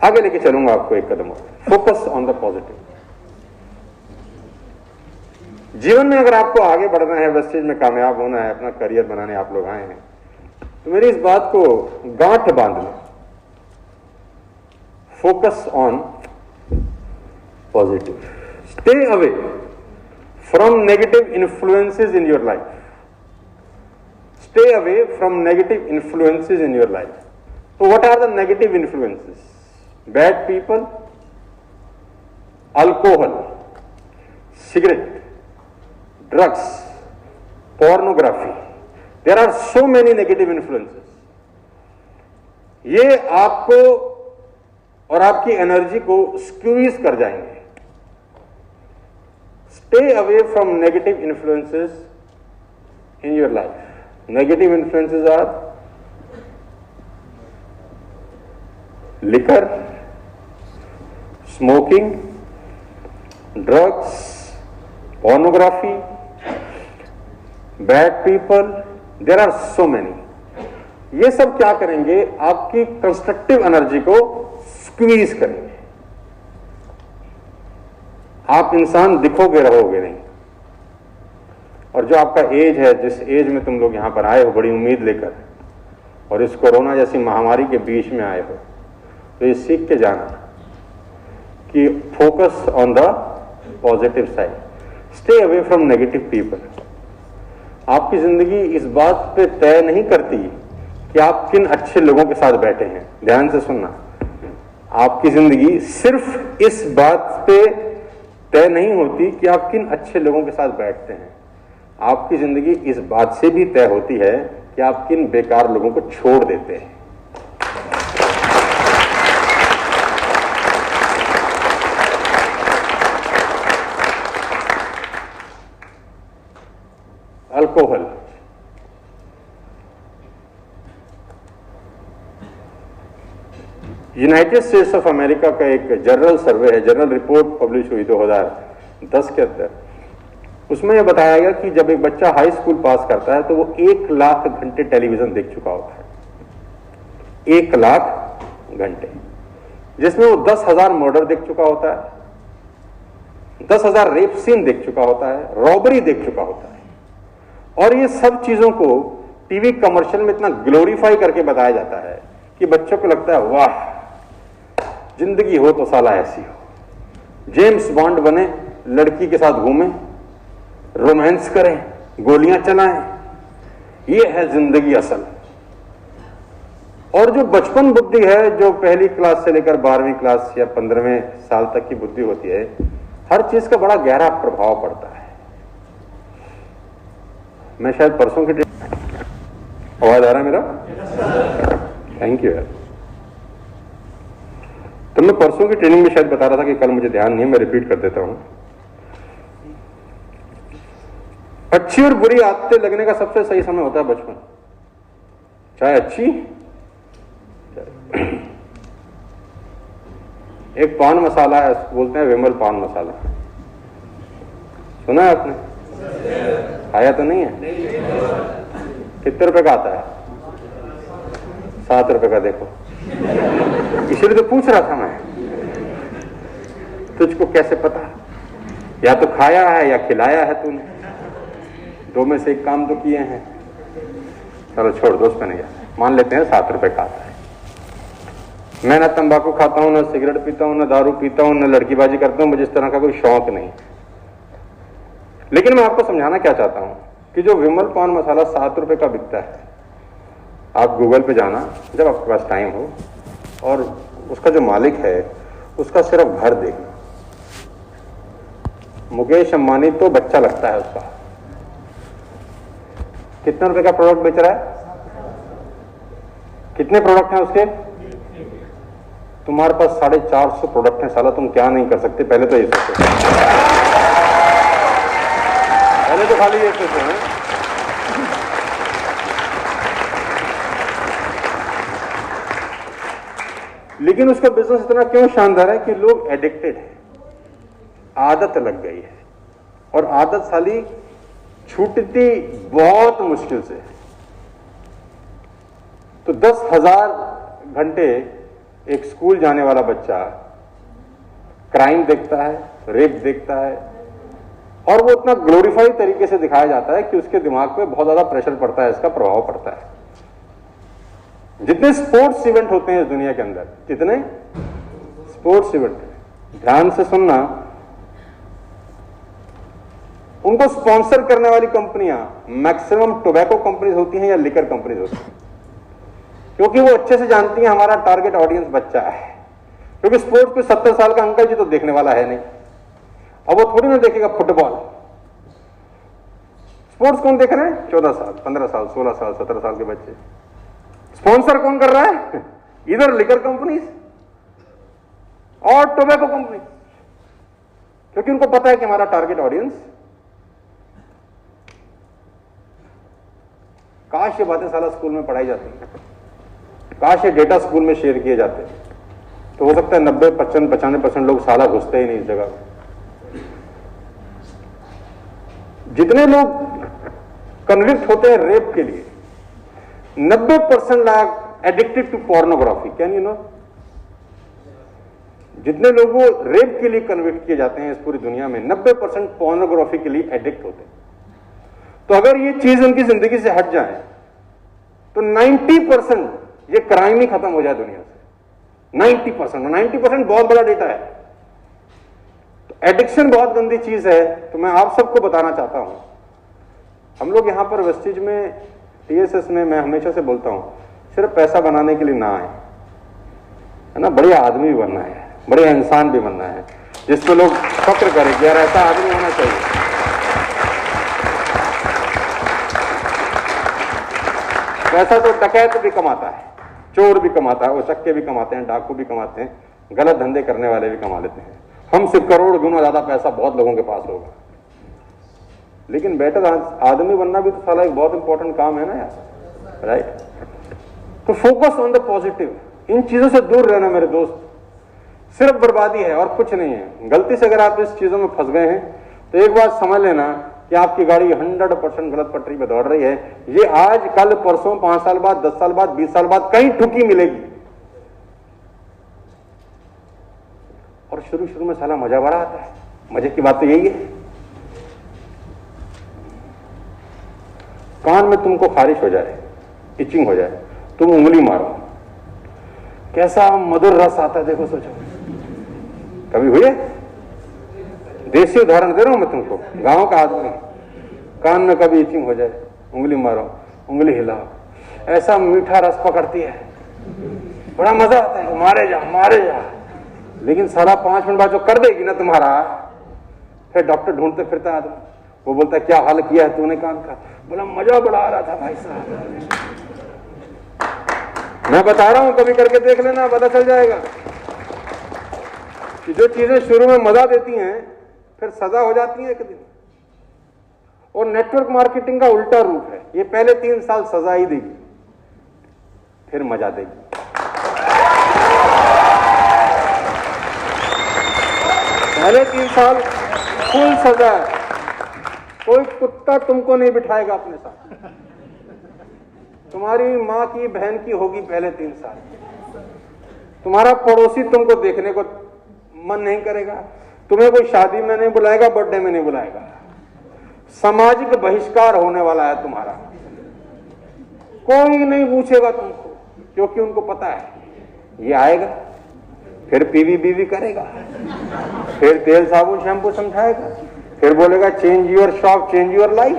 आगे लेके चलूंगा आपको एक कदम और। Focus on the positive. जीवन में अगर आपको आगे बढ़ना है, वेस्टेज में कामयाब होना है, अपना करियर बनाने आप लोग आए हैं, तो मेरी इस बात को गांठ बांध लो। Focus on positive. Stay away from negative influences in your life. Stay away from negative influences in your life. तो what are the negative influences? Bad people, alcohol, cigarette, drugs, pornography. There are so many negative influences. ये आपको और आपकी energy को squeeze कर जाएंगे। Stay away from negative influences in your life. Negative influences are liquor, smoking, drugs, pornography, bad people. There are so many. ये सब क्या करेंगे? आपकी कंस्ट्रक्टिव एनर्जी को स्क्वीज करेंगे। आप इंसान दिखोगे, रहोगे नहीं। और जो आपका एज है, जिस एज में तुम लोग यहां पर आए हो बड़ी उम्मीद लेकर, और इस कोरोना जैसी महामारी के बीच में आए हो, तो ये सीख के जाना कि focus on the positive side. Stay away from negative people. आपकी जिंदगी इस बात पे तय नहीं करती कि आप किन अच्छे लोगों के साथ बैठे हैं। ध्यान से सुनना, आपकी जिंदगी सिर्फ इस बात पे तय नहीं होती कि आप किन अच्छे लोगों के साथ बैठते हैं। आपकी जिंदगी इस बात से भी तय होती है कि आप किन बेकार लोगों को छोड़ देते हैं। Alcohol, United states of America का एक जनरल सर्वे है, जनरल रिपोर्ट पब्लिश हुई 2010 के अंदर। उसमें यह बताया गया कि जब एक बच्चा हाई स्कूल पास करता है तो वो 1 लाख घंटे टेलीविजन देख चुका होता है। 1 लाख घंटे, जिसमें वो 10,000 मर्डर देख चुका होता है, 10,000 रेप सीन देख चुका होता है, रॉबरी देख चुका होता है। और ये सब चीजों को टीवी कमर्शियल में इतना ग्लोरीफाई करके बताया जाता है कि बच्चों को लगता है वाह, जिंदगी हो तो साला ऐसी हो। जेम्स बॉन्ड बने, लड़की के साथ घूमें, रोमांस करें, गोलियां चलाएं, ये है जिंदगी असल। और जो बचपन बुद्धि है, जो पहली क्लास से लेकर 12वीं क्लास या 15वें साल तक की बुद्धि होती है, हर चीज का बड़ा गहरा प्रभाव पड़ता है। मैं शायद परसों की आवाज आ रहा है मेरा? थैंक यू यार। तो मैं परसों की ट्रेनिंग में शायद बता रहा था कि कल मुझे ध्यान नहीं है, मैं रिपीट कर देता हूं। अच्छी और बुरी आदतें लगने का सबसे सही समय होता है बचपन, चाहे अच्छी। एक पान मसाला है, बोलते हैं विमल पान मसाला, सुना है आपने? खाया तो नहीं है? कितने रुपए का आता है? 7 रुपए का। देखो, इसीलिए तो पूछ रहा था मैं, तुझको कैसे पता? या तो खाया है या खिलाया है तूने, दो में से एक काम तो किए हैं। चलो छोड़ दो, उस पर नहीं जाते, मान लेते हैं 7 रुपए का आता है। मैं ना तंबाकू खाता हूं, ना सिगरेट पीता हूं, ना दारू पीता हूं, ना लड़कीबाजी करता हूं, मुझे इस तरह का कोई शौक नहीं। लेकिन मैं आपको समझाना क्या चाहता हूं कि जो विमल पान मसाला 7 रुपए का बिकता है, आप गूगल पे जाना जब आपके पास टाइम हो, और उसका जो मालिक है उसका सिर्फ घर देखना। मुकेश अंबानी तो बच्चा लगता है उसका। कितने रुपए का प्रोडक्ट बेच रहा है? कितने प्रोडक्ट हैं उसके? तुम्हारे पास 450 प्रोडक्ट हैं, साला तुम क्या नहीं कर सकते? पहले तो ये सोचो, पहले तो खाली ये सोचो है। लेकिन उसका बिजनेस इतना क्यों शानदार है कि लोग एडिक्टेड है, आदत लग गई है, और आदत साली छूटती बहुत मुश्किल से। तो 10,000 घंटे एक स्कूल जाने वाला बच्चा क्राइम देखता है, रेप देखता है, और वो इतना ग्लोरीफाइड तरीके से दिखाया जाता है कि उसके दिमाग पे बहुत ज्यादा प्रेशर पड़ता है, इसका प्रभाव पड़ता है। जितने स्पोर्ट्स इवेंट होते हैं इस दुनिया के अंदर, जितने स्पोर्ट्स इवेंट, ध्यान से सुनना, उनको स्पॉन्सर करने वाली कंपनियां मैक्सिमम टोबैको कंपनीज होती हैं या लिकर कंपनीज होती हैं, क्योंकि वो अच्छे से जानती हैं हमारा टारगेट ऑडियंस बच्चा है। क्योंकि स्पोर्ट्स पे 70 साल का अंकल जी तो देखने वाला है नहीं, अब वो थोड़ी ना देखेगा फुटबॉल। स्पोर्ट्स कौन देख रहे हैं? 14 साल, 15 साल, 16 साल, 17 साल के बच्चे। स्पॉन्सर कौन कर रहा है? इधर लिकर कंपनीज और टोबैको कंपनी, क्योंकि उनको पता है कि हमारा टारगेट ऑडियंस। काश ये बातें साला स्कूल में पढ़ाई जाती हैं, काश ये डेटा स्कूल में शेयर किए जाते, तो हो सकता है 90-95% लोग साला घुसते ही नहीं इस जगह। जितने लोग कन्विक्ट होते हैं रेप के लिए, 90% लोग addicted to pornography. Can you know? जितने लोगों रेप के लिए कन्विक्ट किए जाते हैं इस पूरी दुनिया में, 90% पोर्नोग्राफी के लिए एडिक्ट होते हैं। तो अगर ये चीज उनकी जिंदगी से हट जाए तो 90% ये क्राइम ही खत्म हो जाए दुनिया से। 90% बहुत बड़ा डेटा है। तो एडिक्शन बहुत गंदी चीज है। तो मैं आप सबको बताना चाहता हूं, हम लोग यहां पर वेस्टिज में, टीएसएस में, मैं हमेशा से बोलता हूं, सिर्फ पैसा बनाने के लिए ना आए, है ना, बढ़िया आदमी भी बनना है, बढ़िया इंसान भी बनना है, जिसपे लोग फक्र करें कि यार ऐसा आदमी होना चाहिए। पैसा तो डकैत भी कमाता है, चोर भी कमाता है, उचक्के भी कमाते हैं, डाकू भी कमाते हैं, गलत धंधे करने वाले भी कमा लेते हैं। हमसे करोड़ गुना ज्यादा पैसा बहुत लोगों के पास होगा, लेकिन बेटर आदमी बनना भी तो साला एक बहुत इंपॉर्टेंट काम है ना यार, राइट? तो फोकस ऑन द पॉजिटिव, इन चीजों से दूर रहना मेरे दोस्त। सिर्फ बर्बादी है और कुछ नहीं है। गलती से अगर आप इस चीजों में फंस गए हैं तो एक बात समझ लेना कि आपकी गाड़ी 100% गलत पटरी पे दौड़ रही है। ये आज, कल, परसों, 5 साल बाद, 10 साल बाद, 20 साल बाद कहीं ठुकी मिलेगी। और शुरू शुरू में साला मजा बड़ा आता है। मजे की बात तो यही है, कान में तुमको खारिश हो जाए, इचिंग हो जाए, तुम उंगली मारो, कैसा मधुर रस आता है, देखो सोचो। कभी हुए? देसी उदाहरण दे रहा हूं मैं तुमको, गांव का आदमी, कान में कभी इचिंग हो जाए, उंगली मारो, उंगली हिलाओ, ऐसा मीठा रस पकड़ती है, बड़ा मजा आता है, मारे जा मारे जा। लेकिन सारा 5 मिनट बाद जो कर देगी ना तुम्हारा, फिर डॉक्टर ढूंढते फिरता आदमी, वो बोलता है क्या हाल किया है तूने कान का? बोला मजा बड़ा आ रहा था भाई साहब। मैं बता रहा हूं, कभी करके देख लेना, पता चल जाएगा कि जो चीजें शुरू में मजा देती हैं फिर सजा हो जाती है एक दिन। और नेटवर्क मार्केटिंग का उल्टा रूप है, ये पहले 3 साल सजा ही देगी, फिर मजा देगी। पहले 3 साल फुल सजा है, कोई कुत्ता तुमको नहीं बिठाएगा अपने साथ, तुम्हारी मां की बहन की होगी पहले 3 साल, तुम्हारा पड़ोसी तुमको देखने को मन नहीं करेगा, तुम्हें कोई शादी में नहीं बुलाएगा, बर्थडे में नहीं बुलाएगा, सामाजिक बहिष्कार होने वाला है तुम्हारा, कोई नहीं पूछेगा तुमको, क्योंकि उनको पता है ये आएगा, फिर पीवी बीवी करेगा, फिर तेल साबुन शैम्पू समझाएगा, फिर बोलेगा change your shop change your life,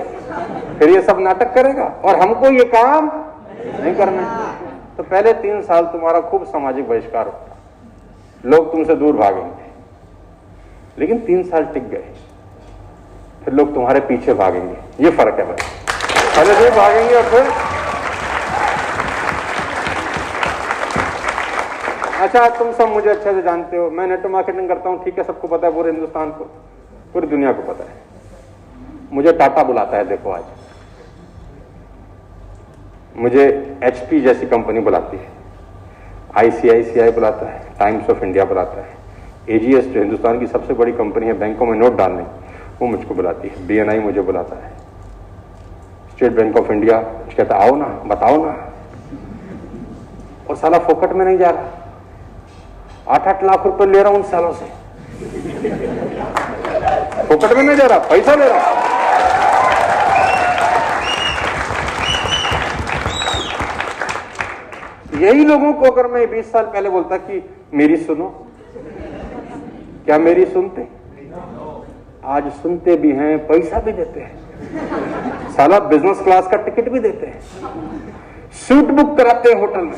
फिर ये सब नाटक करेगा, और हमको ये काम नहीं करना। तो पहले 3 साल तुम्हारा खूब सामाजिक बहिष्कार होगा, लोग तुमसे दूर भागेंगे, लेकिन 3 साल टिक गए, फिर लोग तुम्हारे पीछे भागेंगे। ये फर्क है भाई, पहले दूर भागेंगे और फिर। अच्छा, तुम सब मुझे अच्छे से जानते हो, मैं नेटवर्क मार्केटिंग करता हूं, ठीक है, सबको पता है, पूरे हिंदुस्तान को, पूरी दुनिया को पता है। मुझे टाटा बुलाता है, देखो आज मुझे एचपी जैसी कंपनी बुलाती है, आईसीआईसीआई बुलाता है, टाइम्स ऑफ इंडिया बुलाता है, एजीएस जो हिंदुस्तान की सबसे बड़ी कंपनी है बैंकों में नोट डालने, वो मुझको बुलाती है, बीएनआई मुझे बुलाता है, स्टेट बैंक ऑफ इंडिया कहता आओ ना, बताओ ना, और साला फोकट में नहीं जा रहा, 8-8 लाख रुपए ले रहा हूं उन सालों से, फोकट में नहीं दे रहा, पैसा ले रहा। यही लोगों को अगर मैं 20 साल पहले बोलता कि मेरी सुनो, क्या मेरी सुनते? आज सुनते भी हैं, पैसा भी देते हैं, साला बिजनेस क्लास का टिकट भी देते हैं, सूट बुक कराते हैं होटल में,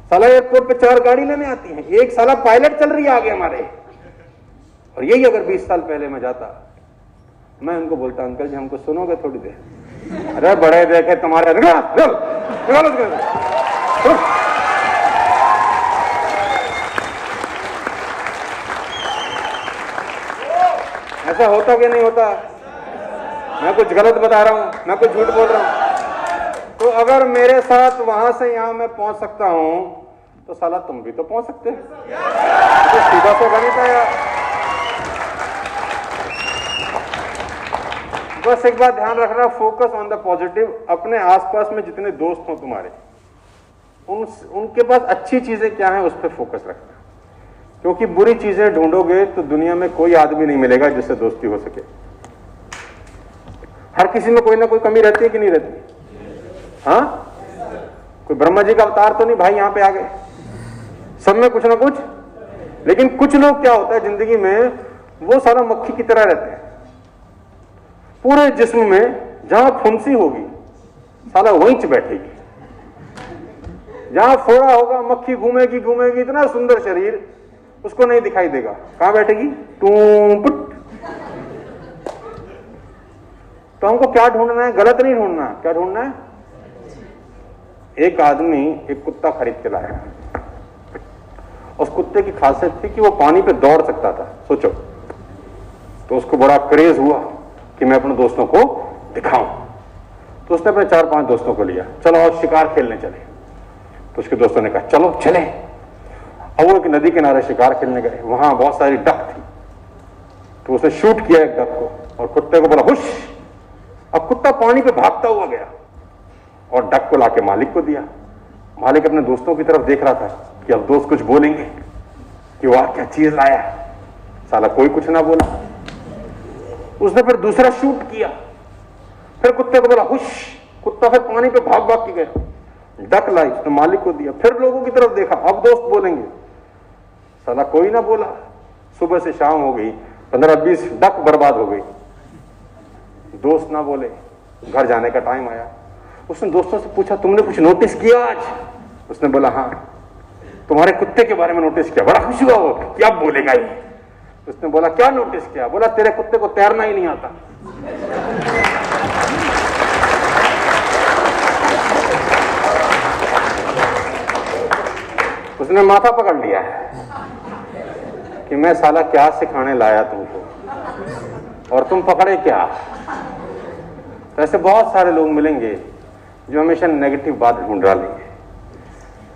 साला एयरपोर्ट पे 4 गाड़ी लेने आती हैं, एक साला पायलट चल रही है आगे हमारे। और यही अगर 20 साल पहले मैं जाता, मैं उनको बोलता अंकल जी हमको सुनोगे थोड़ी देर? अरे बड़े देखे तुम्हारे, ऐसा होता कि नहीं होता? मैं कुछ गलत बता रहा हूं, मैं कुछ झूठ बोल रहा हूं? तो अगर मेरे साथ वहां से यहां मैं पहुंच सकता हूं तो साला तुम भी तो पहुंच सकते हो। तो सीधा तो गणित है यार। बस एक बात ध्यान रखना, फोकस ऑन द पॉजिटिव। अपने आसपास में जितने दोस्त हो तुम्हारे, उनके पास अच्छी चीजें क्या है उस पर फोकस रखना, क्योंकि बुरी चीजें ढूंढोगे तो दुनिया में कोई आदमी नहीं मिलेगा जिससे दोस्ती हो सके। हर किसी में कोई ना कोई कमी रहती है कि नहीं रहती? हाँ, कोई ब्रह्मा जी का अवतार तो नहीं भाई यहां पे आ गए, सब में कुछ ना कुछ। लेकिन कुछ लोग क्या होता है जिंदगी में, वो सारा मक्खी की तरह रहते हैं, पूरे जिस्म में जहां फुंसी होगी साला वहीं च बैठेगी, जहां फोड़ा होगा मक्खी घूमेगी घूमेगी, इतना सुंदर शरीर उसको नहीं दिखाई देगा, कहां बैठेगी? टूं-पुट। तो हमको क्या ढूंढना है? गलत नहीं ढूंढना, क्या ढूंढना है? एक आदमी एक कुत्ता खरीद के लाया, उस कुत्ते की खासियत थी कि वो पानी पे दौड़ सकता था, सोचो। तो उसको बड़ा क्रेज हुआ कि मैं अपने दोस्तों को दिखाऊं, तो उसने अपने 4-5 दोस्तों को लिया, चलो और शिकार खेलने चले। तो उसके दोस्तों ने कहा चलो चले। अब वो एक नदी किनारे शिकार खेलने गए, वहां बहुत सारी डक थी, तो उसने शूट किया एक डक को और कुत्ते को बोला हुश। अब कुत्ता पानी पे भागता हुआ गया और डक को लाके मालिक को दिया। मालिक अपने दोस्तों की तरफ देख रहा था कि अब दोस्त कुछ बोलेंगे कि वाह क्या चीज लाया है, साला कोई कुछ ना बोला। उसने फिर दूसरा शूट किया, फिर कुत्ते को बोला हुश। कुत्ता फिर पानी पे भाग भाग के गया, डक लाई, उसने मालिक को दिया, फिर लोगों की तरफ देखा, अब दोस्त बोलेंगे, साला कोई ना बोला। सुबह से शाम हो गई, 15-20 डक बर्बाद हो गई, दोस्त ना बोले। घर जाने का टाइम आया, उसने दोस्तों से पूछा तुमने कुछ नोटिस किया आज? उसने बोला हाँ, तुम्हारे कुत्ते के बारे में नोटिस किया। बड़ा खुश हुआ वो, क्या बोलेगा ये? उसने बोला क्या नोटिस किया? बोला तेरे कुत्ते को तैरना ही नहीं आता। उसने माथा पकड़ लिया कि मैं साला क्या सिखाने लाया तुमको और तुम पकड़े क्या। तो ऐसे बहुत सारे लोग मिलेंगे जो हमेशा नेगेटिव बात ढूंढ डालेंगे।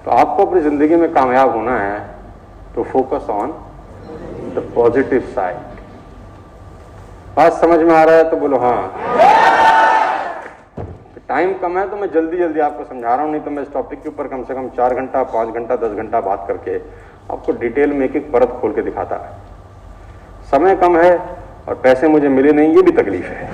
तो आपको अपनी जिंदगी में कामयाब होना है तो focus on the positive side. बात समझ में आ रहा है तो बोलो हाँ। टाइम कम है तो मैं जल्दी जल्दी आपको समझा रहा हूं, नहीं तो मैं इस टॉपिक के ऊपर कम से कम 4 घंटा 5 घंटा 10 घंटा बात करके आपको डिटेल में एक एक परत खोल के दिखाता है। समय कम है और पैसे मुझे मिले नहीं, ये भी तकलीफ है।